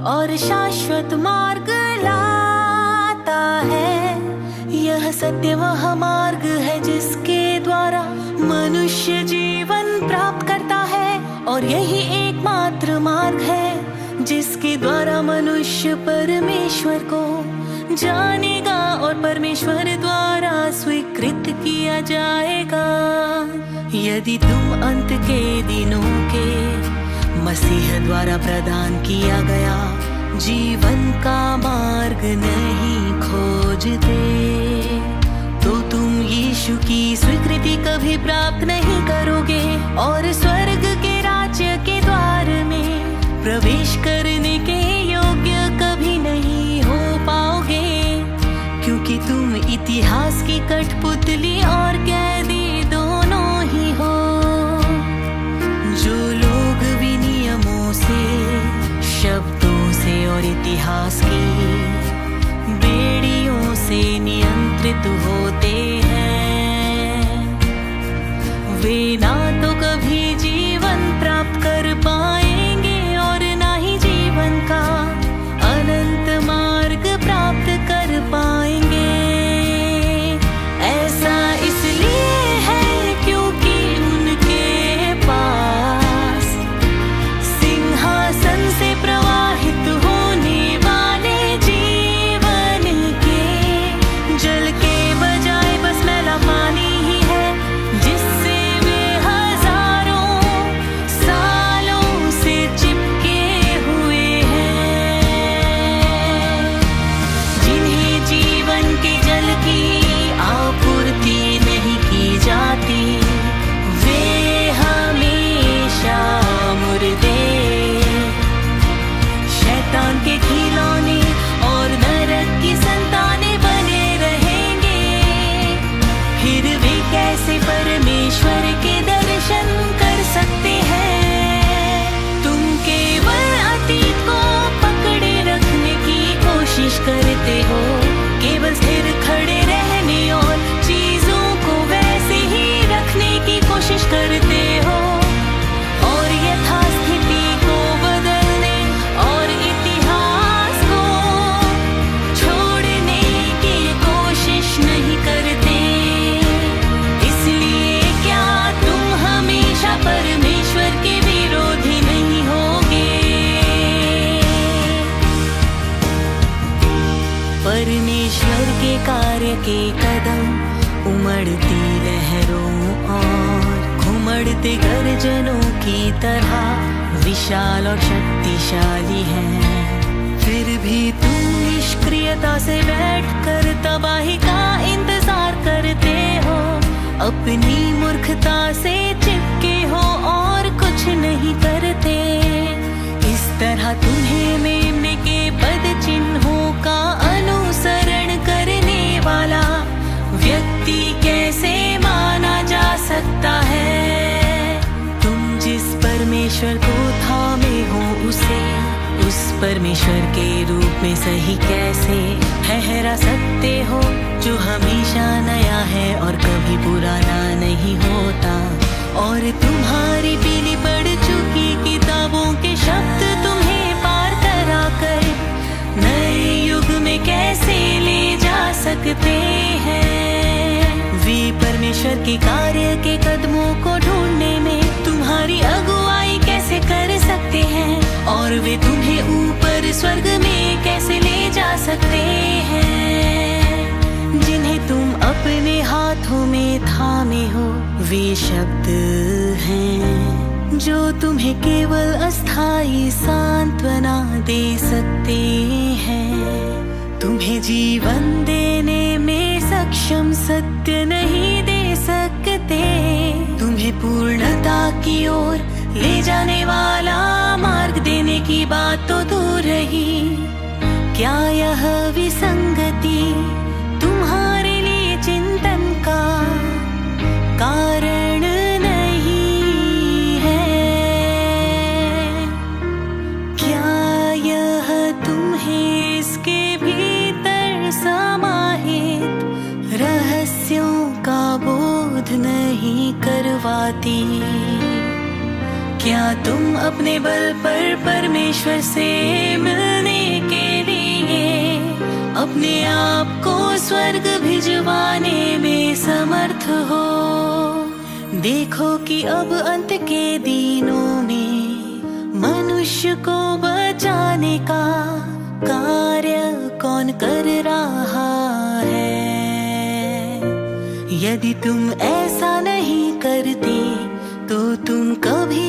और शाश्वत मार्ग लाता है। यह सत्य वह मार्ग है जिसके द्वारा मनुष्य जीवन प्राप्त करता है, और यही एकमात्र मार्ग है जिसके द्वारा मनुष्य परमेश्वर को जानेगा और परमेश्वर द्वारा स्वीकृत किया जाएगा। यदि तुम अंत के दिनों के मसीह द्वारा प्रदान किया गया जीवन का मार्ग नहीं खोजते, तो तुम यीशु की स्वीकृति कभी प्राप्त नहीं करोगे और स्वर्ग के राज्य के द्वार में प्रवेश करने के योग्य कभी नहीं हो पाओगे, क्योंकि तुम इतिहास की कठपुतली और कैदी दोनों ही हो। जो लोग विनियमों से, शब्दों से और इतिहास की बेड़ियों से नियंत्रित होते हैं, वे ना तो कभी जीवन प्राप्त कर पाएंगे और ना ही जीवन का अनंत मार्ग प्राप्त कर पाएंगे। ऐसा इसलिए है क्योंकि उनके पास सिंहासन से प्रवाहित होने वाले जीवन के जल के बजाय बस मैला पानी ही है, जिससे वे हजारों सालों से चिपके हुए हैं। जिन्हें जीवन के जल की आपूर्ति नहीं की जाती, वे हमेशा मुर्दे, शैतान के खिलौने और नरक की संतानें बने रहेंगे। फिर वे कैसे परमेश्वर के दर्शन कर सकते हैं? तुम केवल अतीत को पकड़े रखने की कोशिश करते हो, केवल स्थिर खड़े रहने और चीजों को वैसे ही रखने की कोशिश करते हो, और यथास्थिति को बदलने और इतिहास को छोड़ने की कोशिश नहीं करते। इसलिए क्या तुम हमेशा परमेश्वर के विरोधी नहीं होगे? परमेश्वर के कार्य के कदम उमड़ती लहरों और घुमड़ते गर्जनों की तरह विशाल और शक्तिशाली हैं। फिर भी तुम निष्क्रियता से बैठकर तबाही का इंतजार करते हो, अपनी मूर्खता से चिपके हो और कुछ नहीं करते। इस तरह तुम्हें मेमने के पद चिन्हों का अनुसरण करने वाला व्यक्ति कैसे माना जा सकता है? तुम जिस परमेश्वर को थामे हो उस परमेश्वर के रूप में सही कैसे ठहरा सकते हो, जो हमेशा नया है और कभी पुराना नहीं होता? और तुम्हारी पीली पड़ चुकी किताबों के शब्द तुम्हें पार करा कर नए युग में कैसे ले जा सकते हैं? वे परमेश्वर के कार्य के कदमों को ढूंढने में तुम्हारी अगुवाई कैसे कर सकते हैं? और वे तुम्हें ऊपर स्वर्ग में कैसे ले जा सकते हैं? जिन्हें तुम अपने हाथों में थामे हो, वे शब्द हैं जो तुम्हें केवल अस्थायी सांत्वना दे सकते हैं। तुम्हें जीवन देने में सक्षम सत्य नहीं दे सकते, तुम्हें पूर्णता की ओर ले जाने वाला मार्ग देने की बात तो दूर रही। क्या यह विसंगति तुम्हारे लिए चिंतन का कारण नहीं है? क्या यह तुम्हें इसके भीतर समाहित रहस्यों का बोध नहीं करवाती? क्या तुम अपने बल पर परमेश्वर से मिलने के लिए अपने आप को स्वर्ग भिजवाने में समर्थ हो? देखो कि अब अंत के दिनों में मनुष्य को बचाने का कार्य कौन कर रहा है। यदि तुम ऐसा नहीं करते तो तुम कभी